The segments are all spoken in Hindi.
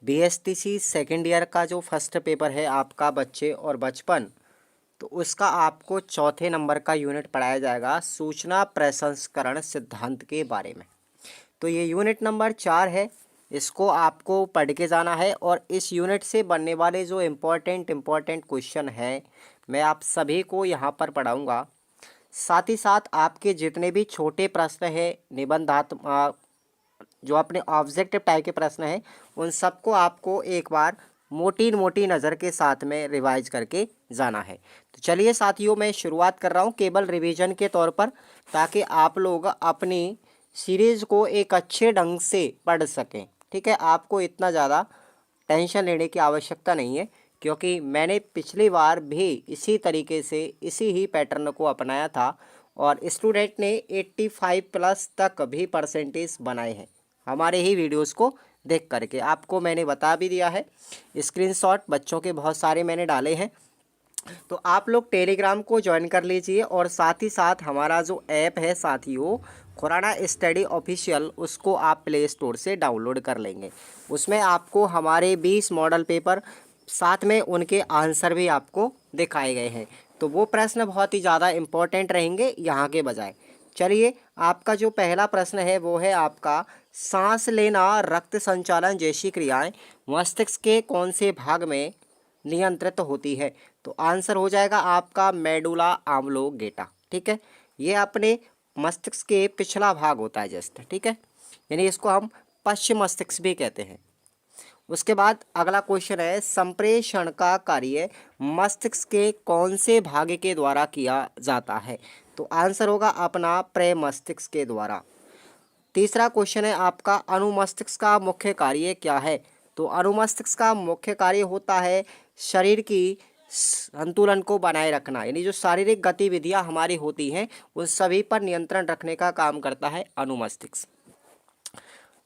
बीएसटीसी सेकेंड ईयर का जो फर्स्ट पेपर है आपका बच्चे और बचपन, तो उसका आपको चौथे नंबर का यूनिट पढ़ाया जाएगा सूचना प्रसंस्करण सिद्धांत के बारे में। तो ये यूनिट नंबर 4 है, इसको आपको पढ़ के जाना है और इस यूनिट से बनने वाले जो इम्पोर्टेंट क्वेश्चन है मैं आप सभी को यहाँ पर पढ़ाऊँगा। साथ ही साथ आपके जितने भी छोटे प्रश्न हैं निबंधात्मक जो अपने ऑब्जेक्टिव टाइप के प्रश्न हैं उन सबको आपको एक बार मोटी नज़र के साथ में रिवाइज करके जाना है। तो चलिए साथियों, मैं शुरुआत कर रहा हूँ केवल रिवीजन के तौर पर, ताकि आप लोग अपनी सीरीज़ को एक अच्छे ढंग से पढ़ सकें। ठीक है, आपको इतना ज़्यादा टेंशन लेने की आवश्यकता नहीं है, क्योंकि मैंने पिछली बार भी इसी तरीके से इसी ही पैटर्न को अपनाया था और स्टूडेंट ने 85 प्लस तक भी परसेंटेज बनाए हैं हमारे ही वीडियोस को देख करके। आपको मैंने बता भी दिया है, स्क्रीनशॉट बच्चों के बहुत सारे मैंने डाले हैं। तो आप लोग टेलीग्राम को ज्वाइन कर लीजिए और साथ ही साथ हमारा जो ऐप है साथियों खुराना स्टडी ऑफिशियल, उसको आप प्ले स्टोर से डाउनलोड कर लेंगे। उसमें आपको हमारे 20 मॉडल पेपर साथ में उनके आंसर भी आपको दिखाए गए हैं। तो वो प्रश्न बहुत ही ज़्यादा इम्पोर्टेंट रहेंगे यहाँ के बजाय। चलिए, आपका जो पहला प्रश्न है वो है आपका सांस लेना, रक्त संचालन जैसी क्रियाएं मस्तिष्क के कौन से भाग में नियंत्रित होती है। तो आंसर हो जाएगा आपका मेडुला ऑब्लोंगेटा। ठीक है, ये अपने मस्तिष्क के पिछला भाग होता है जस्ट। ठीक है, यानी इसको हम पश्चिम मस्तिष्क भी कहते हैं। उसके बाद अगला क्वेश्चन है संप्रेषण का कार्य मस्तिष्क के कौन से भाग के द्वारा किया जाता है। तो आंसर होगा अपना प्रेमस्तिष्क के द्वारा। तीसरा क्वेश्चन है आपका अनुमस्तिष्क का मुख्य कार्य क्या है। तो अनुमस्तिष्क का मुख्य कार्य होता है शरीर की संतुलन को बनाए रखना, यानी जो शारीरिक गतिविधियां हमारी होती हैं उन सभी पर नियंत्रण रखने का काम करता है अनुमस्तिष्क।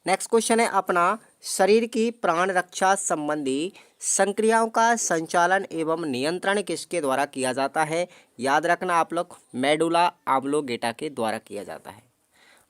नेक्स्ट क्वेश्चन है अपना शरीर की प्राण रक्षा संबंधी संक्रियाओं का संचालन एवं नियंत्रण किसके द्वारा किया जाता है। याद रखना आप लोग, मेडुला ऑब्लोंगेटा के द्वारा किया जाता है।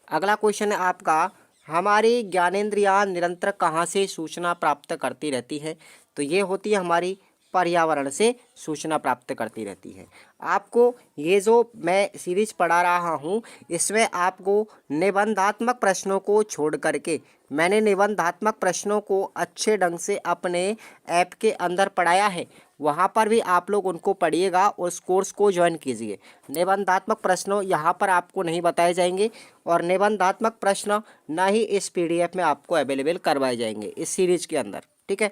अगला क्वेश्चन है आपका हमारी ज्ञानेंद्रियां निरंतर कहाँ से सूचना प्राप्त करती रहती है। तो ये होती है हमारी पर्यावरण से सूचना प्राप्त करती रहती है। आपको ये जो मैं सीरीज पढ़ा रहा हूँ इसमें आपको निबंधात्मक प्रश्नों को छोड़ करके मैंने निबंधात्मक प्रश्नों को अच्छे ढंग से अपने ऐप के अंदर पढ़ाया है। वहाँ पर भी आप लोग उनको पढ़िएगा और उस कोर्स को ज्वाइन कीजिए। निबंधात्मक प्रश्न यहाँ पर आपको नहीं बताए जाएंगे और निबंधात्मक प्रश्न न ही इस पीडीएफ में आपको अवेलेबल करवाए जाएंगे इस सीरीज के अंदर। ठीक है,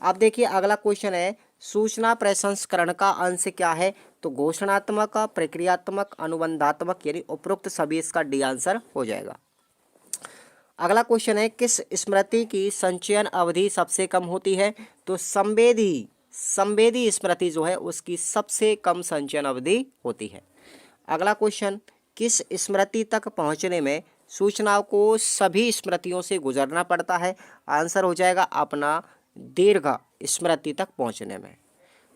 अब देखिए अगला क्वेश्चन है सूचना प्रसंस्करण का अंश क्या है। तो घोषणात्मक, प्रक्रियात्मक, अनुबंधात्मक, यानी उपरोक्त सभी इसका डी आंसर हो जाएगा। अगला क्वेश्चन है किस स्मृति की संचयन अवधि सबसे कम होती है। तो संवेदी स्मृति जो है उसकी सबसे कम संचयन अवधि होती है। अगला क्वेश्चन किस स्मृति तक पहुंचने में सूचनाओं को सभी स्मृतियों से गुजरना पड़ता है। आंसर हो जाएगा अपना दीर्घ स्मृति तक पहुंचने में।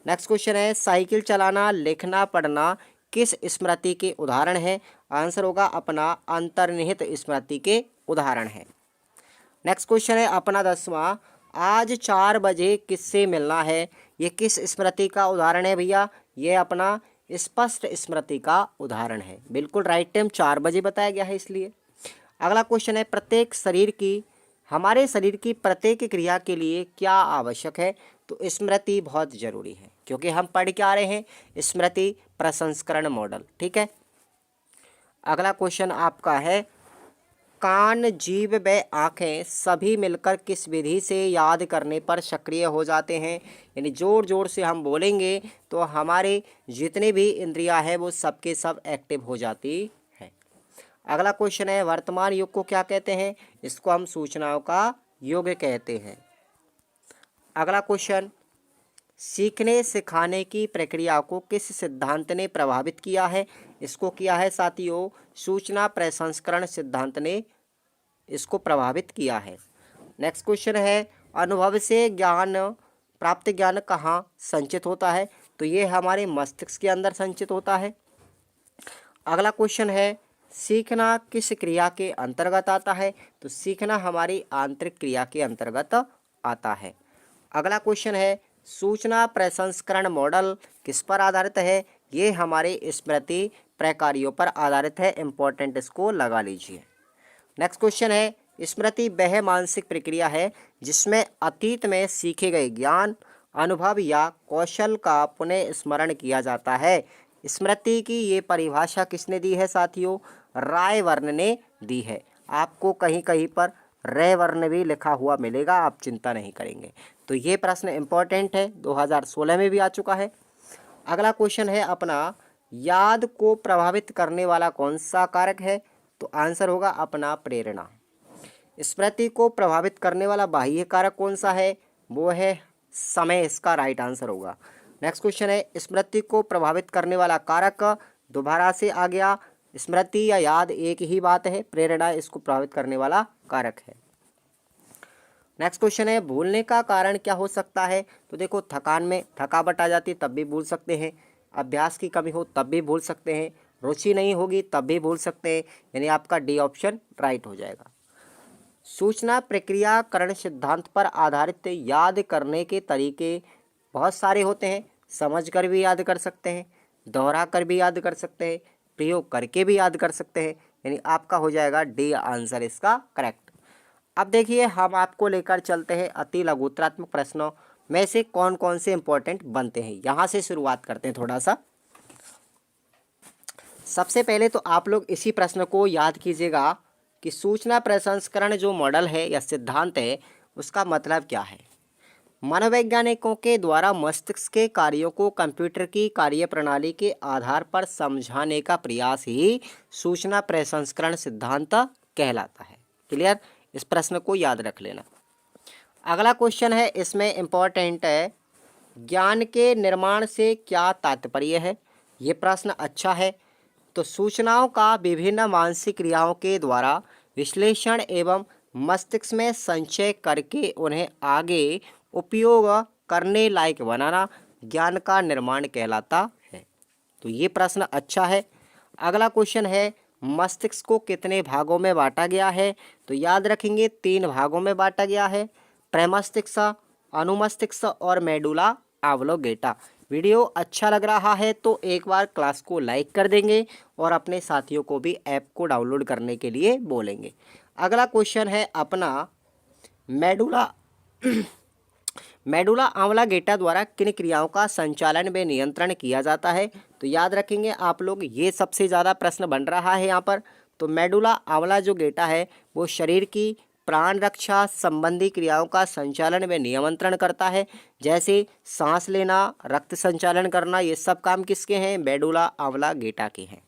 नेक्स्ट क्वेश्चन है साइकिल चलाना, लिखना, पढ़ना किस स्मृति के उदाहरण है। आंसर होगा अपना अंतर्निहित स्मृति के उदाहरण है। नेक्स्ट क्वेश्चन है अपना 10वां आज 4 बजे किससे मिलना है। ये किस स्मृति का उदाहरण है भैया। ये अपना स्पष्ट स्मृति का उदाहरण है। बिल्कुल राइट टाइम 4 बजे बताया गया है इसलिए। अगला क्वेश्चन है हमारे शरीर की प्रत्येक क्रिया के लिए क्या आवश्यक है। तो स्मृति बहुत जरूरी है, क्योंकि हम पढ़ के आ रहे हैं स्मृति प्रसंस्करण मॉडल। ठीक है, अगला क्वेश्चन आपका है कान, जीभ व आँखें सभी मिलकर किस विधि से याद करने पर सक्रिय हो जाते हैं। यानी जोर जोर से हम बोलेंगे तो हमारे जितने भी इंद्रियां हैं वो सबके सब एक्टिव हो जाती है। अगला क्वेश्चन है वर्तमान युग को क्या कहते हैं। इसको हम सूचनाओं का युग कहते हैं। अगला क्वेश्चन सीखने सिखाने की प्रक्रिया को किस सिद्धांत ने प्रभावित किया है। इसको किया है साथियों सूचना प्रसंस्करण सिद्धांत ने इसको प्रभावित किया है। नेक्स्ट क्वेश्चन है अनुभव से प्राप्त ज्ञान कहाँ संचित होता है। तो ये हमारे मस्तिष्क के अंदर संचित होता है। अगला क्वेश्चन है सीखना किस क्रिया के अंतर्गत आता है। तो सीखना हमारी आंतरिक क्रिया के अंतर्गत आता है। अगला क्वेश्चन है सूचना प्रसंस्करण मॉडल किस पर आधारित है? ये हमारे स्मृति प्रकारों पर आधारित है। इंपॉर्टेंट, इसको लगा लीजिए। नेक्स्ट क्वेश्चन है स्मृति वह मानसिक प्रक्रिया है जिसमें अतीत में सीखे गए ज्ञान, अनुभव या कौशल का पुनः स्मरण किया जाता है। स्मृति की ये परिभाषा किसने दी है साथियों? रायवर्न ने दी है। आपको कहीं कहीं पर रेवर्ण भी लिखा हुआ मिलेगा, आप चिंता नहीं करेंगे। तो ये प्रश्न इंपॉर्टेंट है, 2016 में भी आ चुका है। अगला क्वेश्चन है अपना याद को प्रभावित करने वाला कौन सा कारक है? तो आंसर होगा अपना प्रेरणा। स्मृति को प्रभावित करने वाला बाह्य कारक कौन सा है? वो है समय, इसका राइट आंसर होगा। नेक्स्ट क्वेश्चन है स्मृति को प्रभावित करने वाला कारक, दोबारा से आ गया, स्मृति या याद एक ही बात है, प्रेरणा इसको प्रभावित करने वाला कारक है। नेक्स्ट क्वेश्चन है भूलने का कारण क्या हो सकता है? तो देखो थकान में थकावट आ जाती तब भी भूल सकते हैं, अभ्यास की कमी हो तब भी भूल सकते हैं, रुचि नहीं होगी तब भी भूल सकते हैं, यानी आपका डी ऑप्शन राइट हो जाएगा। सूचना प्रक्रियाकरण सिद्धांत पर आधारित याद करने के तरीके बहुत सारे होते हैं। समझ कर भी याद कर सकते हैं, दोहरा कर भी याद कर सकते हैं, प्रयोग करके भी याद कर सकते हैं, यानी आपका हो जाएगा डी आंसर इसका करेक्ट। अब देखिए हम आपको लेकर चलते हैं अति लघुत्तरात्मक प्रश्नों में से कौन कौन से इंपॉर्टेंट बनते हैं। यहाँ से शुरुआत करते हैं थोड़ा सा। सबसे पहले तो आप लोग इसी प्रश्न को याद कीजिएगा कि सूचना प्रसंस्करण जो मॉडल है या सिद्धांत है उसका मतलब क्या है। मनोवैज्ञानिकों के द्वारा मस्तिष्क के कार्यों को कंप्यूटर की कार्यप्रणाली के आधार पर समझाने का प्रयास ही सूचना प्रसंस्करण सिद्धांत कहलाता है। क्लियर, इस प्रश्न को याद रख लेना। अगला क्वेश्चन है इसमें इंपॉर्टेंट है ज्ञान के निर्माण से क्या तात्पर्य है? ये प्रश्न अच्छा है। तो सूचनाओं का विभिन्न मानसिक क्रियाओं के द्वारा विश्लेषण एवं मस्तिष्क में संचय करके उन्हें आगे उपयोग करने लायक बनाना ज्ञान का निर्माण कहलाता है। तो ये प्रश्न अच्छा है। अगला क्वेश्चन है मस्तिष्क को कितने भागों में बांटा गया है? तो याद रखेंगे 3 भागों में बांटा गया है, प्रमस्तिष्क, अनुमस्तिष्क और मेडुला ऑब्लोंगेटा। वीडियो अच्छा लग रहा है तो एक बार क्लास को लाइक कर देंगे और अपने साथियों को भी ऐप को डाउनलोड करने के लिए बोलेंगे। अगला क्वेश्चन है अपना मेडुला ऑब्लोंगेटा द्वारा किन क्रियाओं का संचालन व नियंत्रण किया जाता है? तो याद रखेंगे आप लोग, ये सबसे ज़्यादा प्रश्न बन रहा है यहाँ पर। तो मेडुला ऑब्लोंगेटा है वो शरीर की प्राण रक्षा संबंधी क्रियाओं का संचालन व नियंत्रण करता है, जैसे सांस लेना, रक्त संचालन करना, ये सब काम किसके हैं? मेडुला ऑब्लोंगेटा के हैं।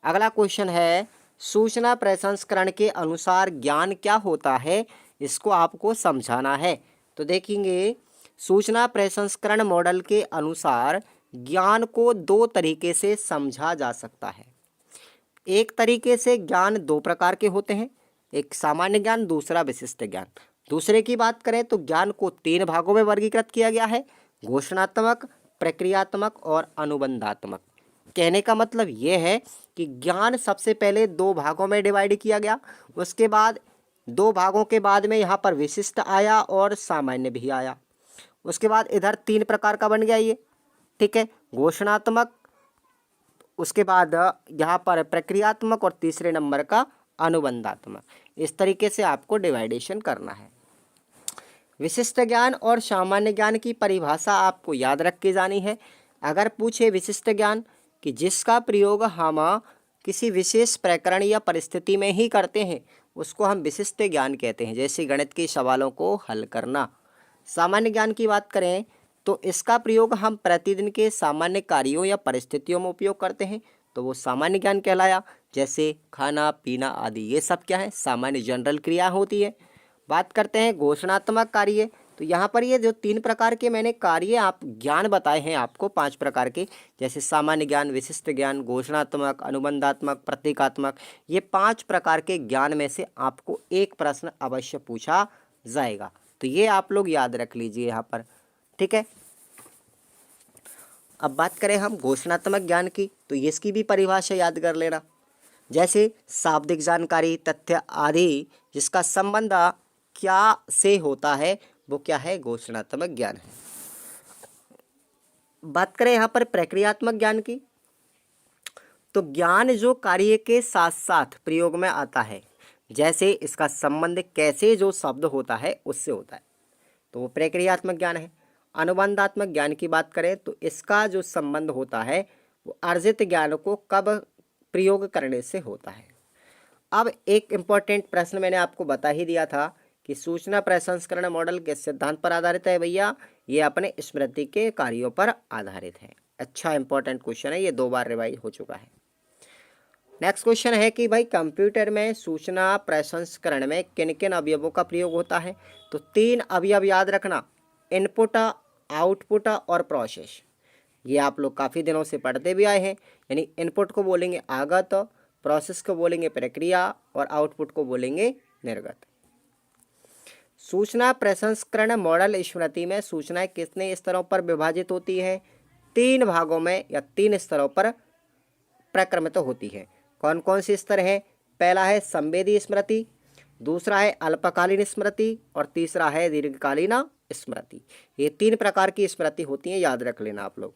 अगला क्वेश्चन है सूचना प्रसंस्करण के अनुसार ज्ञान क्या होता है? इसको आपको समझाना है। तो देखेंगे सूचना प्रसंस्करण मॉडल के अनुसार ज्ञान को 2 तरीके से समझा जा सकता है। एक तरीके से ज्ञान 2 प्रकार के होते हैं, एक सामान्य ज्ञान, दूसरा विशिष्ट ज्ञान। दूसरे की बात करें तो ज्ञान को 3 भागों में वर्गीकृत किया गया है, घोषणात्मक, प्रक्रियात्मक और अनुबंधात्मक। कहने का मतलब ये है कि ज्ञान सबसे पहले 2 भागों में डिवाइड किया गया, उसके बाद 2 भागों के बाद में यहाँ पर विशिष्ट आया और सामान्य भी आया। उसके बाद इधर 3 प्रकार का बन गया ये, ठीक है, घोषणात्मक, उसके बाद यहाँ पर प्रक्रियात्मक और तीसरे नंबर का अनुबंधात्मक। इस तरीके से आपको डिवाइडेशन करना है। विशिष्ट ज्ञान और सामान्य ज्ञान की परिभाषा आपको याद रख के जानी है। अगर पूछे विशिष्ट ज्ञान कि जिसका प्रयोग हम किसी विशेष प्रकरण या परिस्थिति में ही करते हैं उसको हम विशिष्ट ज्ञान कहते हैं, जैसे गणित के सवालों को हल करना। सामान्य ज्ञान की बात करें तो इसका प्रयोग हम प्रतिदिन के सामान्य कार्यों या परिस्थितियों में उपयोग करते हैं, तो वो सामान्य ज्ञान कहलाया, जैसे खाना पीना आदि, ये सब क्या है? सामान्य जनरल क्रिया होती है। बात करते हैं घोषणात्मक कार्य, तो यहाँ पर ये जो 3 प्रकार के मैंने कार्य आप ज्ञान बताए हैं आपको, 5 प्रकार के, जैसे सामान्य ज्ञान, विशिष्ट ज्ञान, घोषणात्मक, अनुबंधात्मक, प्रतीकात्मक, ये 5 प्रकार के ज्ञान में से आपको एक प्रश्न अवश्य पूछा जाएगा। तो ये आप लोग याद रख लीजिए यहाँ पर, ठीक है। अब बात करें हम घोषणात्मक ज्ञान की, तो इसकी भी परिभाषा याद कर लेना, जैसे शाब्दिक जानकारी, तथ्य आदि जिसका संबंध क्या से होता है वो क्या है, घोषणात्मक ज्ञान है। बात करें यहाँ पर प्रक्रियात्मक ज्ञान की, तो ज्ञान जो कार्य के साथ साथ प्रयोग में आता है, जैसे इसका संबंध कैसे जो शब्द होता है उससे होता है, तो वो प्रक्रियात्मक ज्ञान है। अनुबंधात्मक ज्ञान की बात करें तो इसका जो संबंध होता है वो अर्जित ज्ञान को कब प्रयोग करने से होता है। अब एक इम्पॉर्टेंट प्रश्न मैंने आपको बता ही दिया था कि सूचना प्रसंस्करण मॉडल किस सिद्धांत पर आधारित है भैया, ये अपने स्मृति के कार्यों पर आधारित है। अच्छा इंपॉर्टेंट क्वेश्चन है, ये 2 बार रिवाइज हो चुका है। नेक्स्ट क्वेश्चन है कि भाई कंप्यूटर में सूचना प्रसंस्करण में किन किन अवयवों का प्रयोग होता है, तो 3 अवयव याद रखना, इनपुट, आउटपुट और प्रोसेस। ये आप लोग काफ़ी दिनों से पढ़ते भी आए हैं, यानी इनपुट को बोलेंगे आगत, प्रोसेस को बोलेंगे प्रक्रिया और आउटपुट को बोलेंगे निर्गत। सूचना प्रसंस्करण मॉडल स्मृति में सूचनाएं कितने स्तरों पर विभाजित होती है, 3 भागों में या 3 स्तरों पर प्रक्रमित होती है। कौन कौन से स्तर हैं, पहला है संवेदी स्मृति, दूसरा है अल्पकालीन स्मृति और तीसरा है दीर्घकालीन स्मृति। ये 3 प्रकार की स्मृति होती हैं, याद रख लेना आप लोग।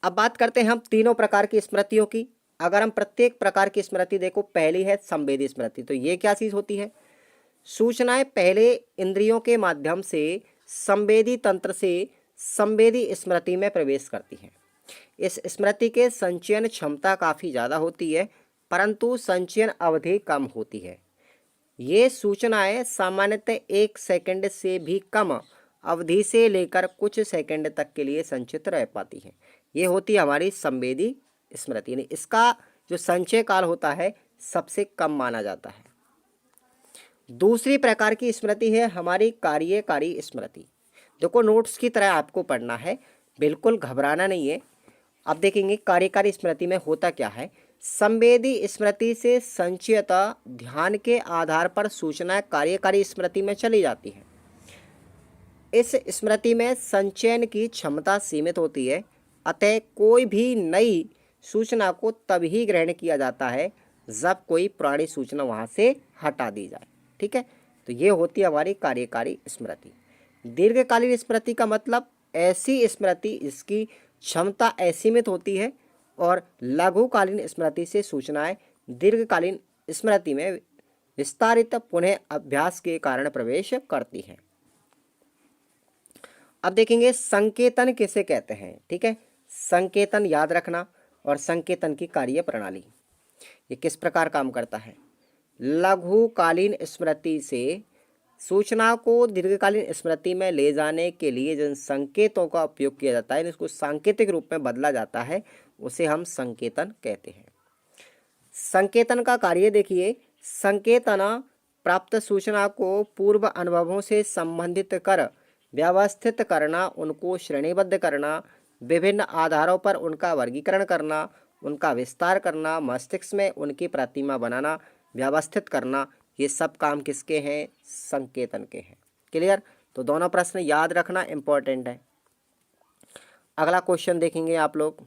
अब बात करते हैं हम तीनों प्रकार की स्मृतियों की। अगर हम प्रत्येक प्रकार की स्मृति देखो, पहली है संवेदी स्मृति, तो ये क्या चीज़ होती है, सूचनाएं पहले इंद्रियों के माध्यम से संवेदी तंत्र से संवेदी स्मृति में प्रवेश करती हैं। इस स्मृति के संचयन क्षमता काफ़ी ज़्यादा होती है, परंतु संचयन अवधि कम होती है। ये सूचनाएं सामान्यतः 1 सेकंड से भी कम अवधि से लेकर कुछ सेकंड तक के लिए संचित रह पाती हैं। ये होती है हमारी संवेदी स्मृति, यानी इसका जो संचय काल होता है सबसे कम माना जाता है। दूसरी प्रकार की स्मृति है हमारी कार्यकारी स्मृति। देखो नोट्स की तरह आपको पढ़ना है, बिल्कुल घबराना नहीं है। अब देखेंगे कार्यकारी स्मृति में होता क्या है। संवेदी स्मृति से संचयत ध्यान के आधार पर सूचनाएं कार्यकारी स्मृति में चली जाती हैं। इस स्मृति में संचयन की क्षमता सीमित होती है, अतः कोई भी नई सूचना को तभी ग्रहण किया जाता है जब कोई पुरानी सूचना वहाँ से हटा दी जाए। ठीक है, तो ये होती है हमारी कार्यकारी स्मृति। दीर्घकालीन स्मृति का मतलब ऐसी स्मृति इसकी क्षमता असीमित होती है और लघुकालीन स्मृति से सूचनाएं दीर्घकालीन स्मृति में विस्तारित पुनः अभ्यास के कारण प्रवेश करती हैं। अब देखेंगे संकेतन किसे कहते हैं। ठीक है, संकेतन याद रखना और संकेतन की कार्य प्रणाली ये किस प्रकार काम करता है। लघुकालीन स्मृति से सूचना को दीर्घकालीन स्मृति में ले जाने के लिए जिन संकेतों का उपयोग किया जाता है, इसको सांकेतिक रूप में बदला जाता है, उसे हम संकेतन कहते हैं। संकेतन का कार्य देखिए, संकेतन प्राप्त सूचना को पूर्व अनुभवों से संबंधित कर व्यवस्थित करना, उनको श्रेणीबद्ध करना, विभिन्न आधारों पर उनका वर्गीकरण करना, उनका विस्तार करना, मस्तिष्क में उनकी प्रतिमा बनाना, व्यवस्थित करना, ये सब काम किसके हैं, संकेतन के हैं। क्लियर, तो दोनों प्रश्न याद रखना इंपॉर्टेंट है। अगला क्वेश्चन देखेंगे आप लोग,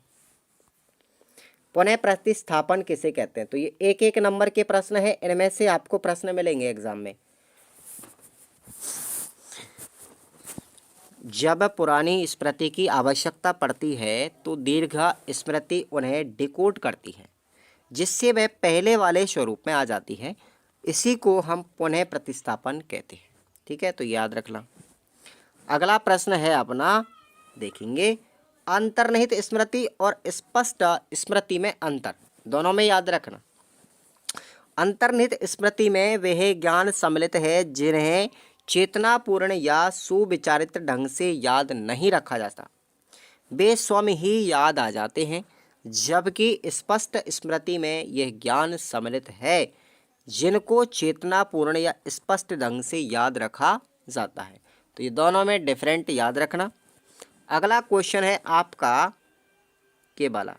पुनः प्रतिस्थापन किसे कहते हैं। तो ये 1-1 नंबर के प्रश्न है, इनमें से आपको प्रश्न मिलेंगे एग्जाम में। जब पुरानी स्मृति की आवश्यकता पड़ती है तो दीर्घ स्मृति उन्हें डिकोड करती है, जिससे वह पहले वाले स्वरूप में आ जाती है। इसी को हम पुनः प्रतिस्थापन कहते हैं। ठीक है, तो याद रखना। अगला प्रश्न है अपना, देखेंगे अंतर्निहित स्मृति और स्पष्ट स्मृति में अंतर, दोनों में याद रखना। अंतर्निहित स्मृति में वह ज्ञान सम्मिलित है जिन्हें चेतनापूर्ण या सुविचारित ढंग से याद नहीं रखा जाता, वे स्वयं ही याद आ जाते हैं। जबकि स्पष्ट स्मृति में यह ज्ञान सम्मिलित है जिनको चेतनापूर्ण या स्पष्ट ढंग से याद रखा जाता है। तो ये दोनों में डिफरेंट याद रखना। अगला क्वेश्चन है आपका के वाला,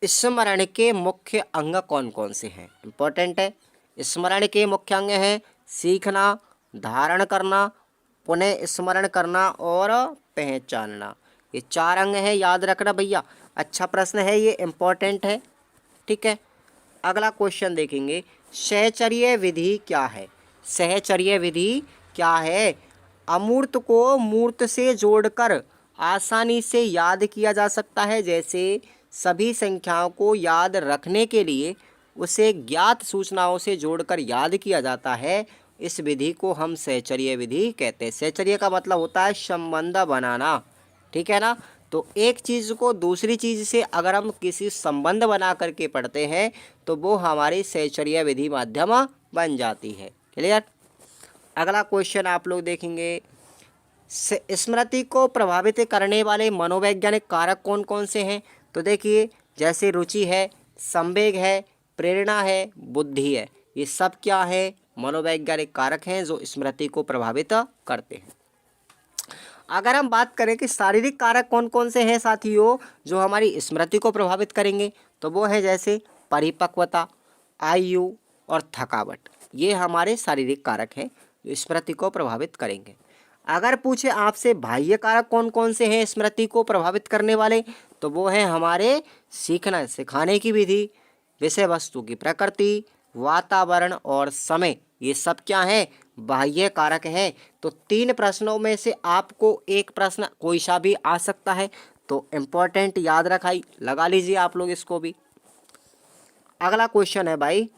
स्मरण के मुख्य अंग कौन कौन से हैं। इंपॉर्टेंट है, स्मरण के मुख्य अंग हैं सीखना, धारण करना, पुनः स्मरण करना और पहचानना। ये 4 अंग हैं, याद रखना भैया। अच्छा प्रश्न है ये, इम्पोर्टेंट है। ठीक है, अगला क्वेश्चन देखेंगे, सहचर्य विधि क्या है? सहचर्य विधि क्या है? अमूर्त को मूर्त से जोड़कर आसानी से याद किया जा सकता है। जैसे सभी संख्याओं को याद रखने के लिए उसे ज्ञात सूचनाओं से जोड़कर याद किया जाता है, इस विधि को हम सहचर्य विधि कहते हैं। सहचर्य का मतलब होता है संबंध बनाना, ठीक है ना। तो एक चीज़ को दूसरी चीज़ से अगर हम किसी संबंध बना करके पढ़ते हैं तो वो हमारी सहचर्य विधि माध्यम बन जाती है। क्लियर। अगला क्वेश्चन आप लोग देखेंगे, स्मृति को प्रभावित करने वाले मनोवैज्ञानिक कारक कौन कौन से हैं? तो देखिए, जैसे रुचि है, संवेग है, प्रेरणा है, बुद्धि है, ये सब क्या है? मनोवैज्ञानिक कारक हैं जो स्मृति को प्रभावित करते हैं। अगर हम बात करें कि शारीरिक कारक कौन कौन से हैं साथियों जो हमारी स्मृति को प्रभावित करेंगे, तो वो है जैसे परिपक्वता, आयु और थकावट। ये हमारे शारीरिक कारक हैं जो स्मृति को प्रभावित करेंगे। अगर पूछे आपसे बाह्य कारक कौन कौन से हैं स्मृति को प्रभावित करने वाले, तो वो है हमारे सीखना सिखाने की विधि, विषय वस्तु की प्रकृति, वातावरण और समय। ये सब क्या है? बाह्य कारक है। तो 3 प्रश्नों में से आपको एक प्रश्न कोई सा भी आ सकता है, तो इम्पोर्टेंट याद रखाई लगा लीजिए आप लोग इसको भी। अगला क्वेश्चन है भाई,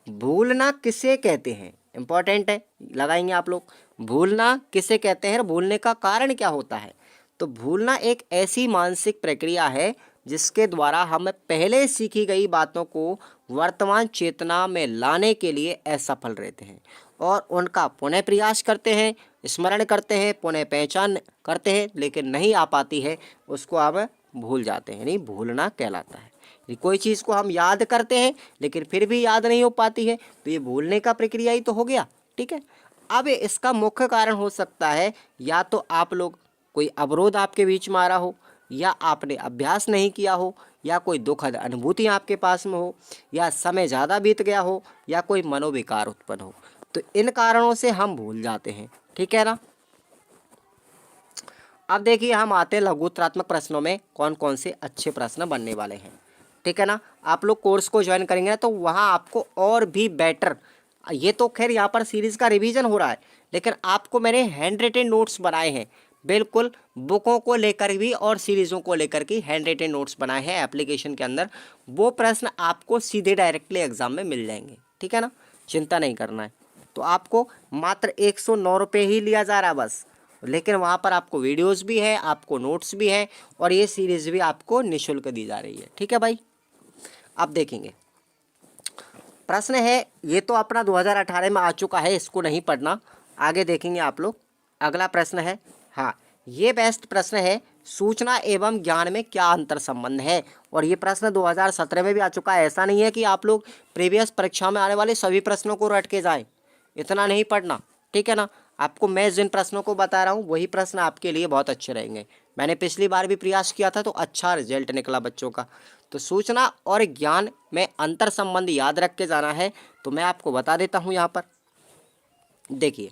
भूलना किसे कहते हैं? इम्पोर्टेंट है, लगाएंगे आप लोग। भूलना किसे कहते हैं, भूलने का कारण क्या होता है? तो भूलना एक ऐसी मानसिक प्रक्रिया है जिसके द्वारा हम पहले सीखी गई बातों को वर्तमान चेतना में लाने के लिए असफल रहते हैं और उनका पुनः प्रयास करते हैं, स्मरण करते हैं, पुनः पहचान करते हैं, लेकिन नहीं आ पाती है, उसको हम भूल जाते हैं, नहीं भूलना कहलाता है। कोई चीज़ को हम याद करते हैं लेकिन फिर भी याद नहीं हो पाती है, तो ये भूलने का प्रक्रिया ही तो हो गया, ठीक है। अब इसका मुख्य कारण हो सकता है या तो आप लोग कोई अवरोध आपके बीच में आ रहा हो, या आपने अभ्यास नहीं किया हो, या कोई दुखद अनुभूति आपके पास में हो, या समय ज़्यादा बीत गया हो, या कोई मनोविकार उत्पन्न हो, तो इन कारणों से हम भूल जाते हैं, ठीक है ना। अब देखिए, हम आते हैं लघुत्तरात्मक प्रश्नों में कौन कौन से अच्छे प्रश्न बनने वाले हैं, ठीक है ना। आप लोग कोर्स को ज्वाइन करेंगे ना तो वहाँ आपको और भी बेटर, ये तो खैर यहाँ पर सीरीज़ का रिवीजन हो रहा है, लेकिन आपको मैंने हैंड रिटन नोट्स बनाए हैं, बिल्कुल बुकों को लेकर भी और सीरीज़ों को लेकर के हैंड रिटन नोट्स बनाए हैं एप्लीकेशन के अंदर। वो प्रश्न आपको सीधे डायरेक्टली एग्जाम में मिल जाएंगे, ठीक है ना, चिंता नहीं करना है। तो आपको मात्र 109 रुपये ही लिया जा रहा है बस, लेकिन वहाँ पर आपको वीडियोज़ भी है, आपको नोट्स भी हैं, और ये सीरीज़ भी आपको निःशुल्क दी जा रही है, ठीक है भाई। अब देखेंगे प्रश्न है, ये तो अपना 2018 में आ चुका है, इसको नहीं पढ़ना, आगे देखेंगे आप लोग। अगला प्रश्न है, हाँ ये बेस्ट प्रश्न है, सूचना एवं ज्ञान में क्या अंतर संबंध है? और ये प्रश्न 2017 में भी आ चुका है। ऐसा नहीं है कि आप लोग प्रीवियस परीक्षा में आने वाले सभी प्रश्नों को रट के जाएं, इतना नहीं पढ़ना, ठीक है ना। आपको मैं जिन प्रश्नों को बता रहा हूँ वही प्रश्न आपके लिए बहुत अच्छे रहेंगे। मैंने पिछली बार भी प्रयास किया था तो अच्छा रिजल्ट निकला बच्चों का। तो सूचना और ज्ञान में अंतर संबंध याद रख के जाना है, तो मैं आपको बता देता हूँ। यहाँ पर देखिए,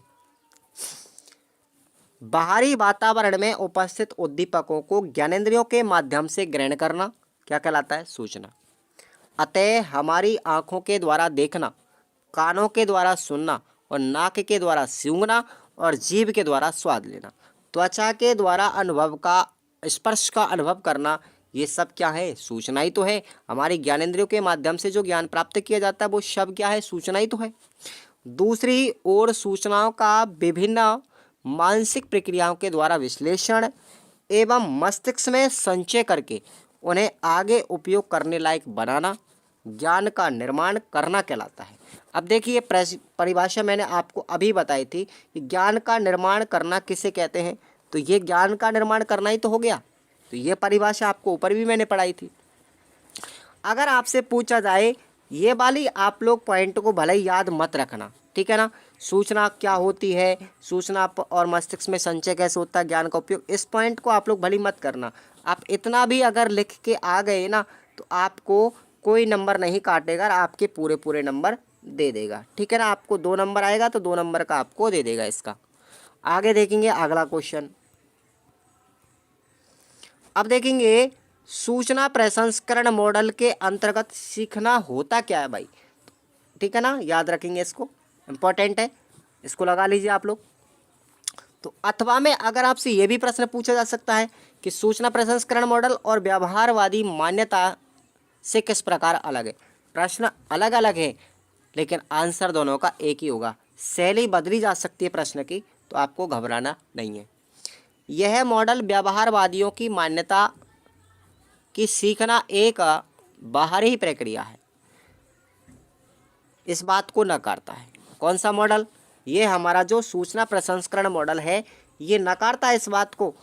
बाहरी वातावरण में उपस्थित उद्दीपकों को ज्ञानेंद्रियों के माध्यम से ग्रहण करना क्या कहलाता है? सूचना। अतः हमारी आँखों के द्वारा देखना, कानों के द्वारा सुनना और नाक के द्वारा सूंघना और जीभ के द्वारा स्वाद लेना, त्वचा के द्वारा अनुभव का स्पर्श का अनुभव करना, ये सब क्या है? सूचना ही तो है। हमारी ज्ञानेंद्रियों के माध्यम से जो ज्ञान प्राप्त किया जाता है वो सब क्या है? सूचना ही तो है। दूसरी ओर सूचनाओं का विभिन्न मानसिक प्रक्रियाओं के द्वारा विश्लेषण एवं मस्तिष्क में संचय करके उन्हें आगे उपयोग करने लायक बनाना, ज्ञान का निर्माण करना कहलाता है। अब देखिए, परिभाषा मैंने आपको अभी बताई थी कि ज्ञान का निर्माण करना किसे कहते हैं, तो ये ज्ञान का निर्माण करना ही तो हो गया। तो ये परिभाषा आपको ऊपर भी मैंने पढ़ाई थी। अगर आपसे पूछा जाए ये वाली, आप लोग पॉइंट को भले ही याद मत रखना, ठीक है ना। सूचना क्या होती है, सूचना और मस्तिष्क में संचय कैसे होता है, ज्ञान का उपयोग, इस पॉइंट को आप लोग भले ही मत करना। आप इतना भी अगर लिख के आ गए ना तो आपको कोई नंबर नहीं काटेगा, आपके पूरे पूरे नंबर दे देगा, ठीक है ना। आपको 2 नंबर आएगा तो 2 नंबर का आपको दे देगा इसका। आगे देखेंगे अगला क्वेश्चन। अब देखेंगे, सूचना प्रसंस्करण मॉडल के अंतर्गत सीखना होता क्या है भाई, ठीक है ना, याद रखेंगे इसको, इम्पोर्टेंट है, इसको लगा लीजिए आप लोग। तो अथवा में अगर आपसे ये भी प्रश्न पूछा जा सकता है कि सूचना प्रसंस्करण मॉडल और व्यवहारवादी मान्यता से किस प्रकार अलग है। प्रश्न अलग अलग है लेकिन आंसर दोनों का एक ही होगा। शैली बदली जा सकती है प्रश्न की, तो आपको घबराना नहीं है। यह मॉडल व्यवहारवादियों की मान्यता कि सीखना एक बाहरी प्रक्रिया है, इस बात को नकारता है। कौन सा मॉडल? ये हमारा जो सूचना प्रसंस्करण मॉडल है, ये नकारता है इस बात को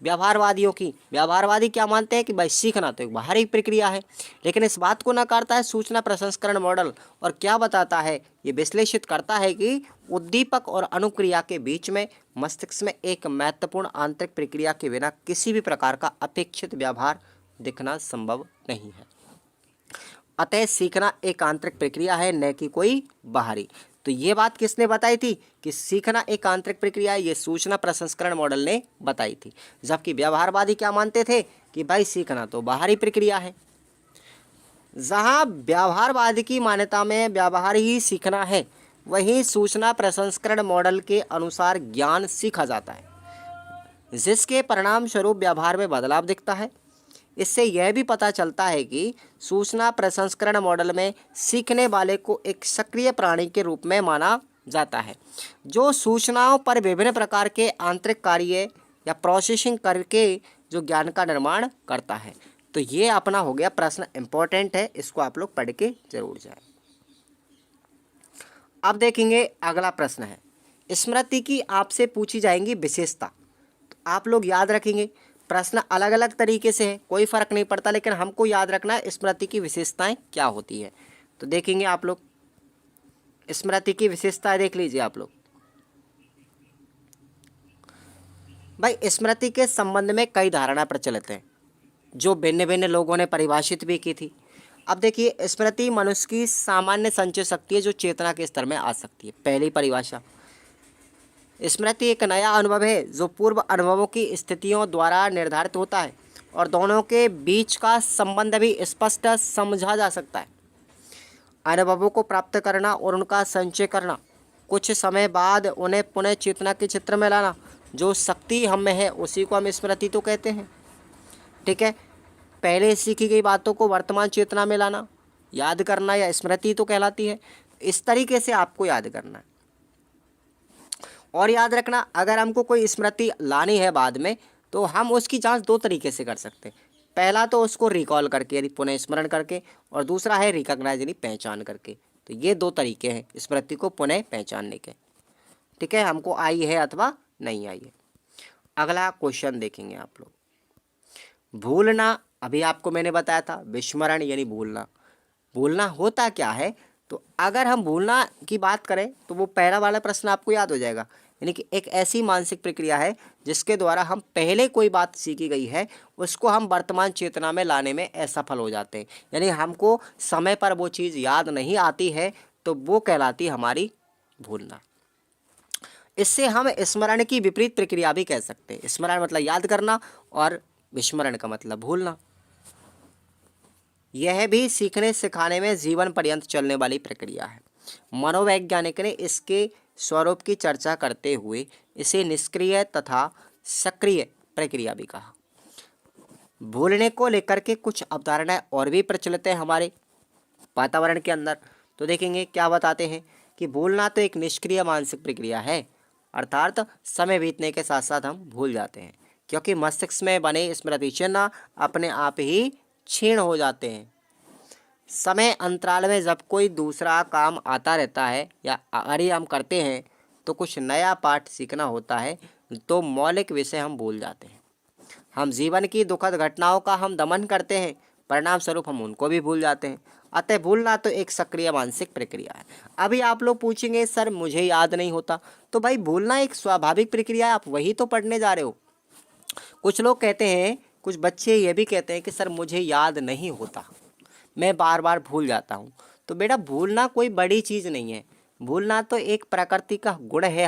व्यवहारवादियों की। व्यवहारवादी क्या मानते हैं कि भाई सीखना तो एक बाहरी प्रक्रिया है, लेकिन इस बात को नकारता है सूचना प्रसंस्करण मॉडल। और क्या बताता है, ये विश्लेषित करता है कि उद्दीपक और अनुक्रिया के बीच में मस्तिष्क में एक महत्वपूर्ण आंतरिक प्रक्रिया के बिना किसी भी प्रकार का अपेक्षित व्यवहार दिखना संभव नहीं है। अतः सीखना एक आंतरिक प्रक्रिया है, न कि कोई बाहरी। तो ये बात किसने बताई थी कि सीखना एक आंतरिक प्रक्रिया है? ये सूचना प्रसंस्करण मॉडल ने बताई थी। जबकि व्यवहारवादी क्या मानते थे कि भाई सीखना तो बाहरी प्रक्रिया है। जहां व्यवहारवादी की मान्यता में व्यवहार ही सीखना है, वहीं सूचना प्रसंस्करण मॉडल के अनुसार ज्ञान सीखा जाता है, जिसके परिणाम स्वरूप व्यवहार में बदलाव दिखता है। इससे यह भी पता चलता है कि सूचना प्रसंस्करण मॉडल में सीखने वाले को एक सक्रिय प्राणी के रूप में माना जाता है, जो सूचनाओं पर विभिन्न प्रकार के आंतरिक कार्य या प्रोसेसिंग करके जो ज्ञान का निर्माण करता है। तो ये अपना हो गया प्रश्न, इंपॉर्टेंट है, इसको आप लोग पढ़ के जरूर जाएं। अब देखेंगे अगला प्रश्न है, स्मृति की आपसे पूछी जाएंगी विशेषता। तो आप लोग याद रखेंगे, प्रश्न अलग अलग तरीके से है, कोई फर्क नहीं पड़ता, लेकिन हमको याद रखना है स्मृति की विशेषताएं क्या होती है। तो देखेंगे आप लोग स्मृति की विशेषताएं, देख लीजिए आप लोग। भाई स्मृति के संबंध में कई धारणा प्रचलित हैं, जो भिन्न भिन्न लोगों ने परिभाषित भी की थी। अब देखिए, स्मृति मनुष्य की सामान्य संचय शक्ति है जो चेतना के स्तर में आ सकती है। पहली परिभाषा, स्मृति एक नया अनुभव है जो पूर्व अनुभवों की स्थितियों द्वारा निर्धारित होता है और दोनों के बीच का संबंध भी स्पष्ट समझा जा सकता है। अनुभवों को प्राप्त करना और उनका संचय करना, कुछ समय बाद उन्हें पुनः चेतना के चित्र में लाना, जो शक्ति हम में है उसी को हम स्मृति तो कहते हैं। ठीक है, पहले सीखी गई बातों को वर्तमान चेतना में लाना, याद करना, या स्मृति तो कहलाती है। इस तरीके से आपको याद करना है। और याद रखना, अगर हमको कोई स्मृति लानी है बाद में, तो हम उसकी जांच दो तरीके से कर सकते हैं। पहला तो उसको रिकॉल करके यानी पुनः स्मरण करके, और दूसरा है रिकॉग्नाइज यानी पहचान करके। तो ये दो तरीके हैं स्मृति को पुनः पहचानने के। ठीक है, हमको आई है अथवा नहीं आई है। अगला क्वेश्चन देखेंगे आप लोग, भूलना। अभी आपको मैंने बताया था विस्मरण यानी भूलना। भूलना होता क्या है? तो अगर हम भूलना की बात करें तो वो पहला वाला प्रश्न आपको याद हो जाएगा, यानी कि एक ऐसी मानसिक प्रक्रिया है जिसके द्वारा हम पहले कोई बात सीखी गई है उसको हम वर्तमान चेतना में लाने में असफल हो जाते हैं, यानी हमको समय पर वो चीज़ याद नहीं आती है, तो वो कहलाती है हमारी भूलना। इससे हम स्मरण की विपरीत प्रक्रिया भी कह सकते हैं। स्मरण मतलब याद करना और विस्मरण का मतलब भूलना। यह भी सीखने सिखाने में जीवन पर्यंत चलने वाली प्रक्रिया है। मनोवैज्ञानिक ने इसके स्वरूप की चर्चा करते हुए इसे निष्क्रिय तथा सक्रिय प्रक्रिया भी कहा। भूलने को लेकर के कुछ अवधारणाएं और भी प्रचलित है हमारे वातावरण के अंदर। तो देखेंगे क्या बताते हैं कि भूलना तो एक निष्क्रिय मानसिक प्रक्रिया है, अर्थात समय बीतने के साथ साथ हम भूल जाते हैं, क्योंकि मस्तिष्क में बने स्मृति चिन्ह अपने आप ही क्षीण हो जाते हैं। समय अंतराल में जब कोई दूसरा काम आता रहता है या अगर हम करते हैं तो कुछ नया पाठ सीखना होता है, तो मौलिक विषय हम भूल जाते हैं। हम जीवन की दुखद घटनाओं का हम दमन करते हैं, परिणाम स्वरूप हम उनको भी भूल जाते हैं। अतः भूलना तो एक सक्रिय मानसिक प्रक्रिया है। अभी आप लोग पूछेंगे सर मुझे याद नहीं होता, तो भाई भूलना एक स्वाभाविक प्रक्रिया है, आप वही तो पढ़ने जा रहे हो। कुछ लोग कहते हैं, कुछ बच्चे ये भी कहते हैं कि सर मुझे याद नहीं होता, मैं बार बार भूल जाता हूँ। तो बेटा भूलना कोई बड़ी चीज़ नहीं है, भूलना तो एक प्रकृति का गुण है,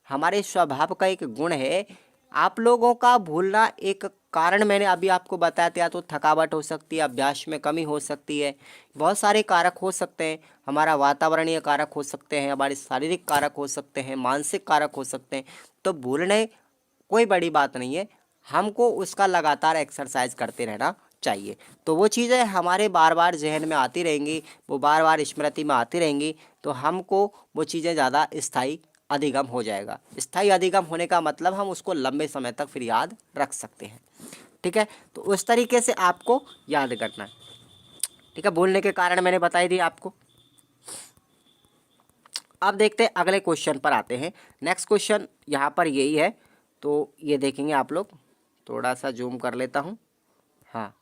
हमारे स्वभाव का एक गुण है। आप लोगों का भूलना एक कारण मैंने अभी आपको बताया था, या तो थकावट हो सकती है, अभ्यास में कमी हो सकती है, बहुत सारे कारक हो सकते हैं। हमारा वातावरणीय कारक हो सकते हैं, हमारे शारीरिक कारक हो सकते हैं, मानसिक कारक हो सकते हैं। तो भूलने कोई बड़ी बात नहीं है, हमको उसका लगातार एक्सरसाइज करते रहना चाहिए। तो वो चीज़ें हमारे बार बार जहन में आती रहेंगी, वो बार बार स्मृति में आती रहेंगी, तो हमको वो चीज़ें ज़्यादा स्थायी अधिगम हो जाएगा। स्थायी अधिगम होने का मतलब हम उसको लंबे समय तक फिर याद रख सकते हैं। ठीक है, तो उस तरीके से आपको याद करना है। ठीक है, भूलने के कारण मैंने बताई दी आपको। अब देखते हैं अगले क्वेश्चन पर आते हैं। नेक्स्ट क्वेश्चन यहाँ पर यही है, तो ये देखेंगे आप लोग। थोड़ा सा जूम कर लेता हूँ। हाँ,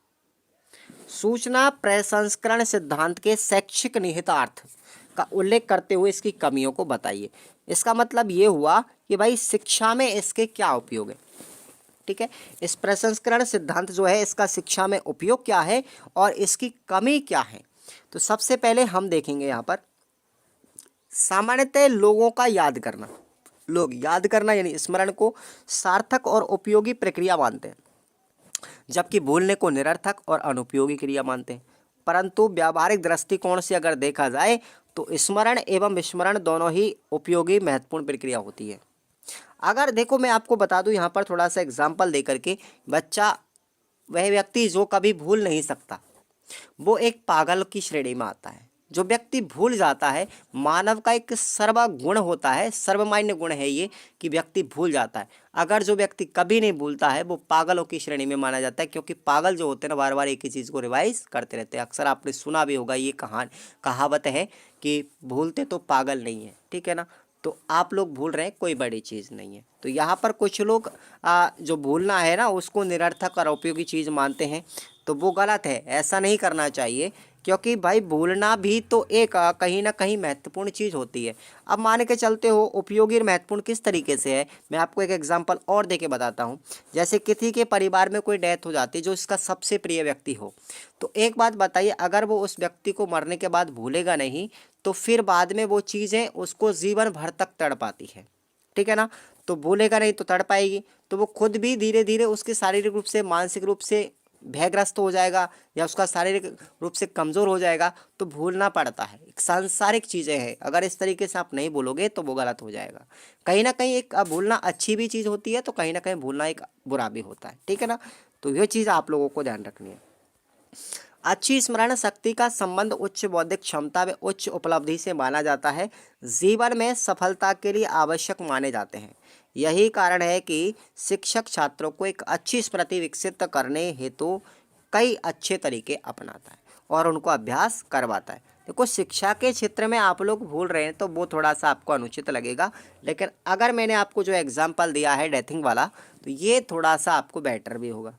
सूचना प्रसंस्करण सिद्धांत के शैक्षिक निहितार्थ का उल्लेख करते हुए इसकी कमियों को बताइए। इसका मतलब ये हुआ कि भाई शिक्षा में इसके क्या उपयोग है। ठीक है, इस प्रसंस्करण सिद्धांत जो है इसका शिक्षा में उपयोग क्या है और इसकी कमी क्या है। तो सबसे पहले हम देखेंगे यहाँ पर, सामान्यतः लोगों का याद करना, लोग याद करना यानी स्मरण को सार्थक और उपयोगी प्रक्रिया मानते हैं, जबकि भूलने को निरर्थक और अनुपयोगी क्रिया मानते हैं। परंतु व्यावहारिक दृष्टिकोण से अगर देखा जाए तो स्मरण एवं विस्मरण दोनों ही उपयोगी महत्वपूर्ण प्रक्रिया होती है। अगर देखो, मैं आपको बता दूं यहाँ पर थोड़ा सा एग्जाम्पल दे करके, बच्चा वह व्यक्ति जो कभी भूल नहीं सकता वो एक पागल की श्रेणी में आता है। जो व्यक्ति भूल जाता है, मानव का एक सर्वगुण होता है, सर्वमान्य गुण है ये कि व्यक्ति भूल जाता है। अगर जो व्यक्ति कभी नहीं भूलता है वो पागलों की श्रेणी में माना जाता है, क्योंकि पागल जो होते हैं ना बार बार एक ही चीज़ को रिवाइज करते रहते हैं। अक्सर आपने सुना भी होगा, ये कहावत है कि भूलते तो पागल नहीं है। ठीक है ना, तो आप लोग भूल रहे हैं, कोई बड़ी चीज़ नहीं है। तो यहाँ पर कुछ लोग जो भूलना है ना उसको निरर्थक और उपयोगी चीज़ मानते हैं, तो वो गलत है। ऐसा नहीं करना चाहिए, क्योंकि भाई भूलना भी तो एक कहीं ना कहीं महत्वपूर्ण चीज़ होती है। अब मान के चलते हो उपयोगी और महत्वपूर्ण किस तरीके से है, मैं आपको एक एग्जांपल और दे के बताता हूँ। जैसे किसी के परिवार में कोई डेथ हो जाती है जो इसका सबसे प्रिय व्यक्ति हो, तो एक बात बताइए, अगर वो उस व्यक्ति को मरने के बाद भूलेगा नहीं तो फिर बाद में वो चीज़ें उसको जीवन भर तक तड़पाती है। ठीक है ना, तो भूलेगा नहीं तो तड़पाएगी, तो वो खुद भी धीरे धीरे उसके शारीरिक रूप से, मानसिक रूप से भयग्रस्त हो जाएगा या उसका शारीरिक रूप से कमज़ोर हो जाएगा। तो भूलना पड़ता है, एक सांसारिक चीज़ें हैं। अगर इस तरीके से आप नहीं भूलोगे तो वो गलत हो जाएगा। कहीं ना कहीं एक भूलना अच्छी भी चीज़ होती है, तो कहीं ना कहीं भूलना एक बुरा भी होता है। ठीक है ना, तो ये चीज़ आप लोगों को ध्यान रखनी है। अच्छी स्मरण शक्ति का संबंध उच्च बौद्धिक क्षमता व उच्च उपलब्धि से माना जाता है, जीवन में सफलता के लिए आवश्यक माने जाते हैं। यही कारण है कि शिक्षक छात्रों को एक अच्छी स्मृति विकसित करने हेतु कई अच्छे तरीके अपनाता है और उनको अभ्यास करवाता है। देखो, शिक्षा के क्षेत्र में आप लोग भूल रहे हैं तो वो थोड़ा सा आपको अनुचित लगेगा, लेकिन अगर मैंने आपको जो एग्जाम्पल दिया है डेथिंग वाला, तो ये थोड़ा सा आपको बेटर भी होगा।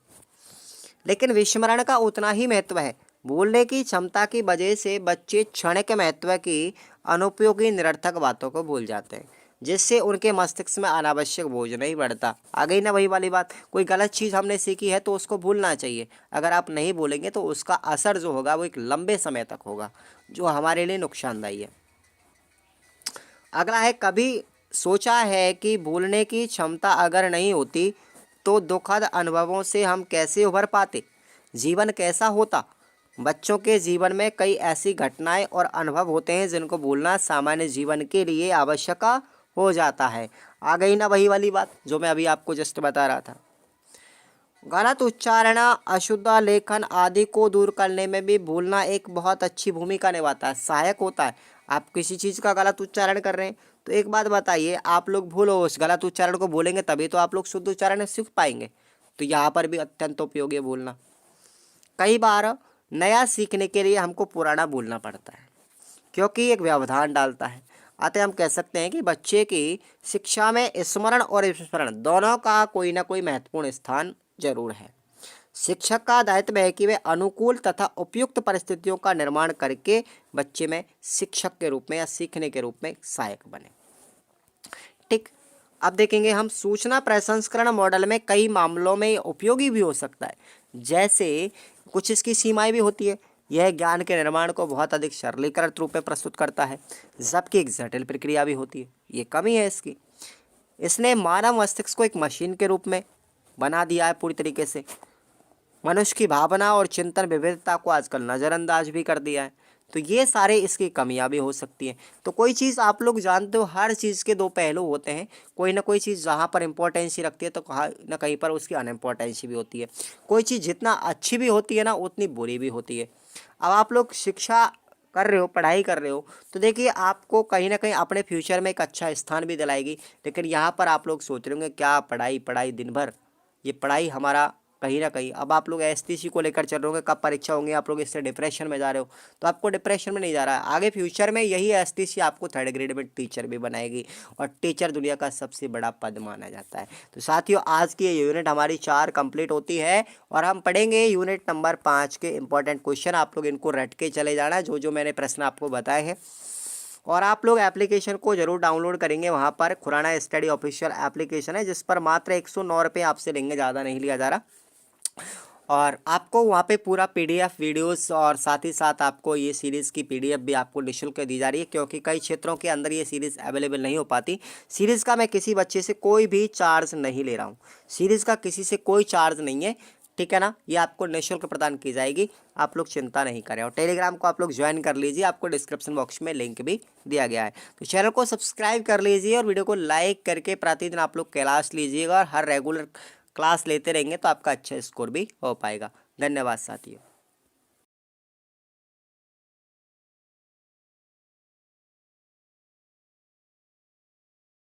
लेकिन विस्मरण का उतना ही महत्व है। भूलने की क्षमता की वजह से बच्चे क्षणिक महत्व की अनुपयोगी निरर्थक बातों को भूल जाते हैं, जिससे उनके मस्तिष्क में अनावश्यक बोझ नहीं बढ़ता। आ गई ना वही वाली बात, कोई गलत चीज़ हमने सीखी है तो उसको भूलना चाहिए। अगर आप नहीं भूलेंगे तो उसका असर जो होगा वो एक लंबे समय तक होगा, जो हमारे लिए नुकसानदायी है। अगला है, कभी सोचा है कि भूलने की क्षमता अगर नहीं होती तो दुखद अनुभवों से हम कैसे उभर पाते, जीवन कैसा होता। बच्चों के जीवन में कई ऐसी घटनाएं और अनुभव होते हैं जिनको भूलना सामान्य जीवन के लिए आवश्यक हो जाता है। आ गई ना वही वाली बात जो मैं अभी आपको जस्ट बता रहा था। गलत उच्चारण, अशुद्ध लेखन आदि को दूर करने में भी भूलना एक बहुत अच्छी भूमिका निभाता है, सहायक होता है। आप किसी चीज़ का गलत उच्चारण कर रहे हैं तो एक बात बताइए, आप लोग भूलो उस गलत उच्चारण को, बोलेंगे तभी तो आप लोग शुद्ध उच्चारण सीख पाएंगे। तो यहाँ पर भी अत्यंत उपयोगी है भूलना। कई बार नया सीखने के लिए हमको पुराना भूलना पड़ता है, क्योंकि एक व्यवधान डालता है। अतः हम कह सकते हैं कि बच्चे की शिक्षा में स्मरण और विस्मरण दोनों का कोई ना कोई महत्वपूर्ण स्थान जरूर है। शिक्षक का दायित्व है कि वे अनुकूल तथा उपयुक्त परिस्थितियों का निर्माण करके बच्चे में शिक्षक के रूप में या सीखने के रूप में सहायक बने। ठीक, अब देखेंगे हम, सूचना प्रसंस्करण मॉडल में कई मामलों में उपयोगी भी हो सकता है, जैसे कुछ इसकी सीमाएं भी होती है। यह ज्ञान के निर्माण को बहुत अधिक सरलीकृत रूप में प्रस्तुत करता है, जबकि एक जटिल प्रक्रिया भी होती है। ये कमी है इसकी। इसने मानव मस्तिष्क को एक मशीन के रूप में बना दिया है पूरी तरीके से। मनुष्य की भावना और चिंतन विविधता को आजकल नज़रअंदाज भी कर दिया है। तो ये सारे इसकी कमियां भी हो सकती हैं। तो कोई चीज़ आप लोग जानते हो, हर चीज़ के दो पहलू होते हैं। कोई ना कोई चीज़ जहाँ पर इम्पोर्टेंसी रखती है तो कहाँ ना कहीं पर उसकी अनइम्पोर्टेंसी भी होती है। कोई चीज़ जितना अच्छी भी होती है ना, उतनी बुरी भी होती है। अब आप लोग शिक्षा कर रहे हो, पढ़ाई कर रहे हो, तो देखिए आपको कहीं ना कहीं अपने फ्यूचर में एक अच्छा स्थान भी दिलाएगी। लेकिन यहाँ पर आप लोग सोच रहे होंगे क्या पढ़ाई पढ़ाई दिन भर, ये पढ़ाई हमारा कहीं ना कहीं, अब आप लोग एसटीसी को लेकर चल रहे होंगे, कब परीक्षा होंगे, आप लोग इससे डिप्रेशन में जा रहे हो। तो आपको डिप्रेशन में नहीं जा रहा है, आगे फ्यूचर में यही एसटीसी आपको 3rd ग्रेड में टीचर भी बनाएगी। और टीचर दुनिया का सबसे बड़ा पद माना जाता है। तो साथियों, आज की ये यूनिट हमारी 4 कंप्लीट होती है और हम पढ़ेंगे यूनिट नंबर 5 के इंपॉर्टेंट क्वेश्चन। आप लोग इनको रट के चले जाना, जो जो मैंने प्रश्न आपको बताए हैं। और आप लोग एप्लीकेशन को जरूर डाउनलोड करेंगे। वहाँ पर खुराना स्टडी ऑफिशियल एप्लीकेशन है, जिस पर मात्र 109 रुपये आपसे लेंगे, ज़्यादा नहीं लिया जा रहा। और आपको वहाँ पे पूरा पीडीएफ वीडियोस और साथ ही साथ आपको ये सीरीज़ की पीडीएफ भी आपको निःशुल्क दी जा रही है, क्योंकि कई क्षेत्रों के अंदर ये सीरीज़ अवेलेबल नहीं हो पाती। सीरीज़ का मैं किसी बच्चे से कोई भी चार्ज नहीं ले रहा हूँ, सीरीज़ का किसी से कोई चार्ज नहीं है, ठीक है ना। ये आपको निःशुल्क प्रदान की जाएगी, आप लोग चिंता नहीं करें। और टेलीग्राम को आप लोग ज्वाइन कर लीजिए, आपको डिस्क्रिप्शन बॉक्स में लिंक भी दिया गया है। तो चैनल को सब्सक्राइब कर लीजिए और वीडियो को लाइक करके प्रतिदिन आप लोग क्लास लीजिएगा, और हर रेगुलर क्लास लेते रहेंगे तो आपका अच्छा स्कोर भी हो पाएगा। धन्यवाद साथियों।